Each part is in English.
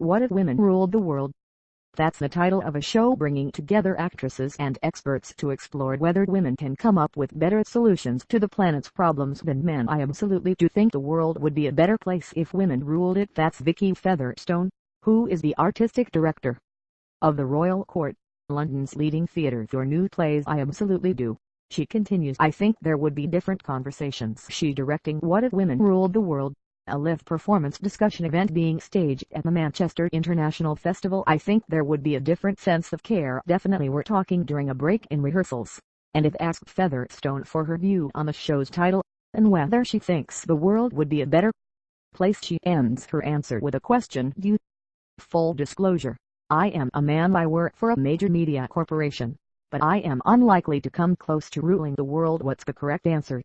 What If Women Ruled the World? That's the title of a show bringing together actresses and experts to explore whether women can come up with better solutions to the planet's problems than men. I absolutely do think the world would be a better place if women ruled it. That's Vicky Featherstone, who is the artistic director of the Royal Court, London's leading theatre for new plays. I absolutely do. She continues, I think there would be different conversations. She directing What If Women Ruled the World, a live performance discussion event being staged at the Manchester International Festival. I think there would be a different sense of care. Definitely. We're talking during a break in rehearsals, and if asked Featherstone for her view on the show's title, and whether she thinks the world would be a better place, she ends her answer with a question. Do you? Full disclosure, I am a man. I work for a major media corporation, but I am unlikely to come close to ruling the world. What's the correct answer?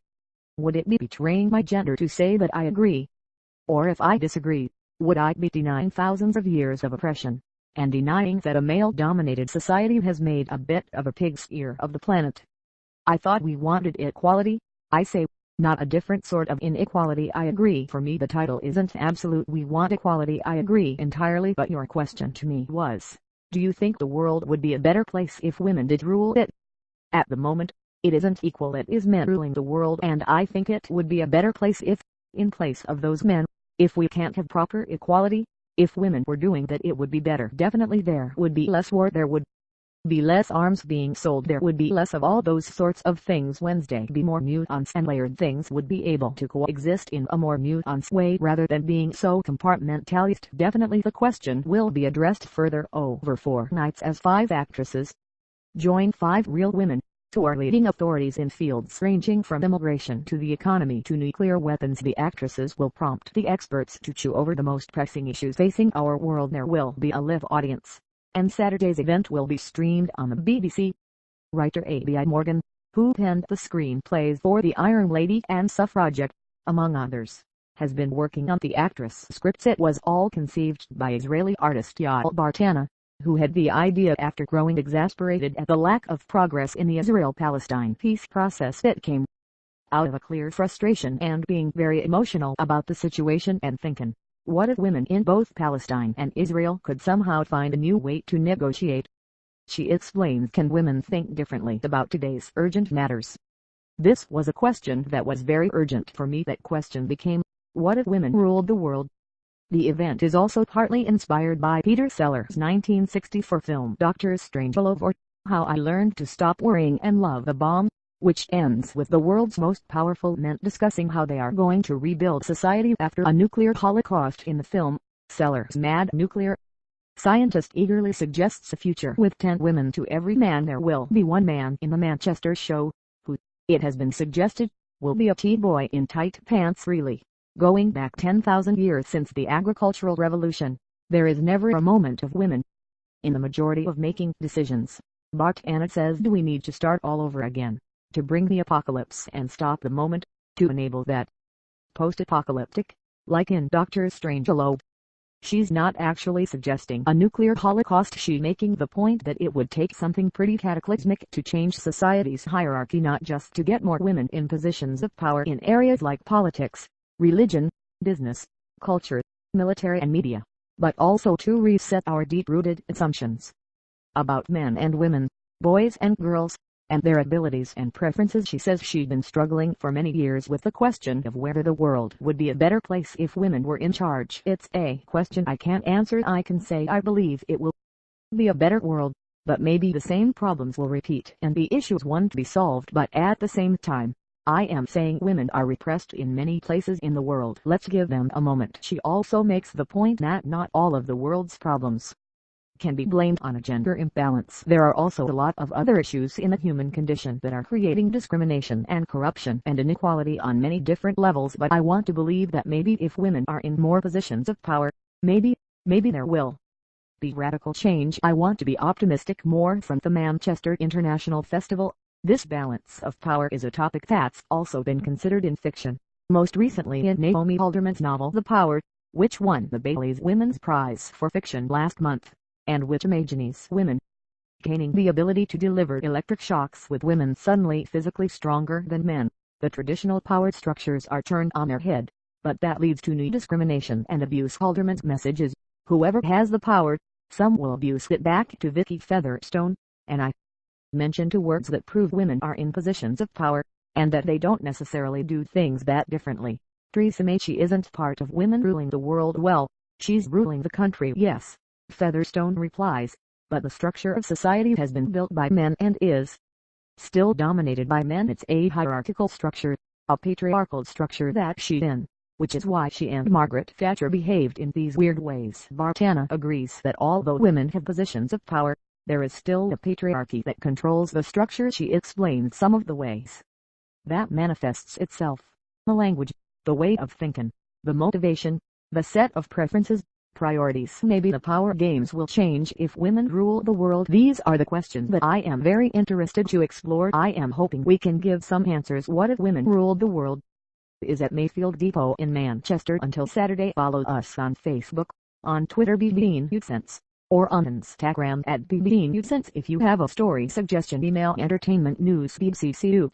Would it be betraying my gender to say that I agree? Or if I disagree, would I be denying thousands of years of oppression, and denying that a male-dominated society has made a bit of a pig's ear of the planet? I thought we wanted equality. I say, not a different sort of inequality. I agree. For me the title isn't absolute. We want equality. I agree entirely. But your question to me was, do you think the world would be a better place if women did rule it? At the moment, it isn't equal. It is men ruling the world, and I think it would be a better place if, in place of those men, if we can't have proper equality, if women were doing that, it would be better. Definitely there would be less war, there would be less arms being sold, there would be less of all those sorts of things. Wednesday be more nuanced and layered. Things would be able to coexist in a more nuanced way rather than being so compartmentalized. Definitely the question will be addressed further over 4 nights as 5 actresses join 5 real women who are leading authorities in fields ranging from immigration to the economy to nuclear weapons. The actresses will prompt the experts to chew over the most pressing issues facing our world. There will be a live audience, and Saturday's event will be streamed on the BBC. Writer A.B.I. Morgan, who penned the screenplays for The Iron Lady and Suffragette, among others, has been working on the actress' scripts. It was all conceived by Israeli artist Yael Bartana, who had the idea after growing exasperated at the lack of progress in the Israel-Palestine peace process. It came out of a clear frustration and being very emotional about the situation and thinking, what if women in both Palestine and Israel could somehow find a new way to negotiate? She explains, can women think differently about today's urgent matters? This was a question that was very urgent for me. That question became, what if women ruled the world? The event is also partly inspired by Peter Sellers' 1964 film Dr. Strangelove, or How I Learned to Stop Worrying and Love the Bomb, which ends with the world's most powerful men discussing how they are going to rebuild society after a nuclear holocaust. In the film, Sellers' mad nuclear scientist eagerly suggests a future with 10 women to every man. There will be 1 man in the Manchester show, who, it has been suggested, will be a T-boy in tight pants. Really, going back 10,000 years since the agricultural revolution, there is never a moment of women in the majority of making decisions. Bartana says, do we need to start all over again, to bring the apocalypse and stop the moment, to enable that post-apocalyptic, like in Dr. Strangelove? She's not actually suggesting a nuclear holocaust. She's making the point that it would take something pretty cataclysmic to change society's hierarchy, not just to get more women in positions of power in areas like politics, religion, business, culture, military and media, but also to reset our deep-rooted assumptions about men and women, boys and girls, and their abilities and preferences. She says she'd been struggling for many years with the question of whether the world would be a better place if women were in charge. It's a question I can't answer. I can say I believe it will be a better world, but maybe the same problems will repeat and the issues want to be solved. But at the same time, I am saying women are repressed in many places in the world. Let's give them a moment. She also makes the point that not all of the world's problems can be blamed on a gender imbalance. There are also a lot of other issues in the human condition that are creating discrimination and corruption and inequality on many different levels. But I want to believe that maybe if women are in more positions of power, maybe there will be radical change. I want to be optimistic. More from the Manchester International Festival. This balance of power is a topic that's also been considered in fiction, most recently in Naomi Alderman's novel The Power, which won the Bailey's Women's Prize for Fiction last month, and which imagines women gaining the ability to deliver electric shocks, with women suddenly physically stronger than men. The traditional power structures are turned on their head, but that leads to new discrimination and abuse. Alderman's message is, Whoever has the power, some will abuse it. Back to Vicky Featherstone, and I mention two words that prove women are in positions of power, and that they don't necessarily do things that differently. Theresa May. She isn't part of women ruling the world. Well, she's ruling the country, yes, Featherstone replies, but the structure of society has been built by men and is still dominated by men. It's a hierarchical structure, a patriarchal structure that she's in, which is why she and Margaret Thatcher behaved in these weird ways. Vartana agrees that although women have positions of power, there is still a patriarchy that controls the structure. She explains some of the ways that manifests itself: the language, the way of thinking, the motivation, the set of preferences, priorities. Maybe the power games will change if women rule the world. These are the questions that I am very interested to explore. I am hoping we can give some answers. What if women ruled the world? Is at Mayfield Depot in Manchester until Saturday. Follow us on Facebook, on Twitter @BBNewsSense, or on Instagram @BBNewsSense. If you have a story suggestion, email entertainmentnewsbbcuk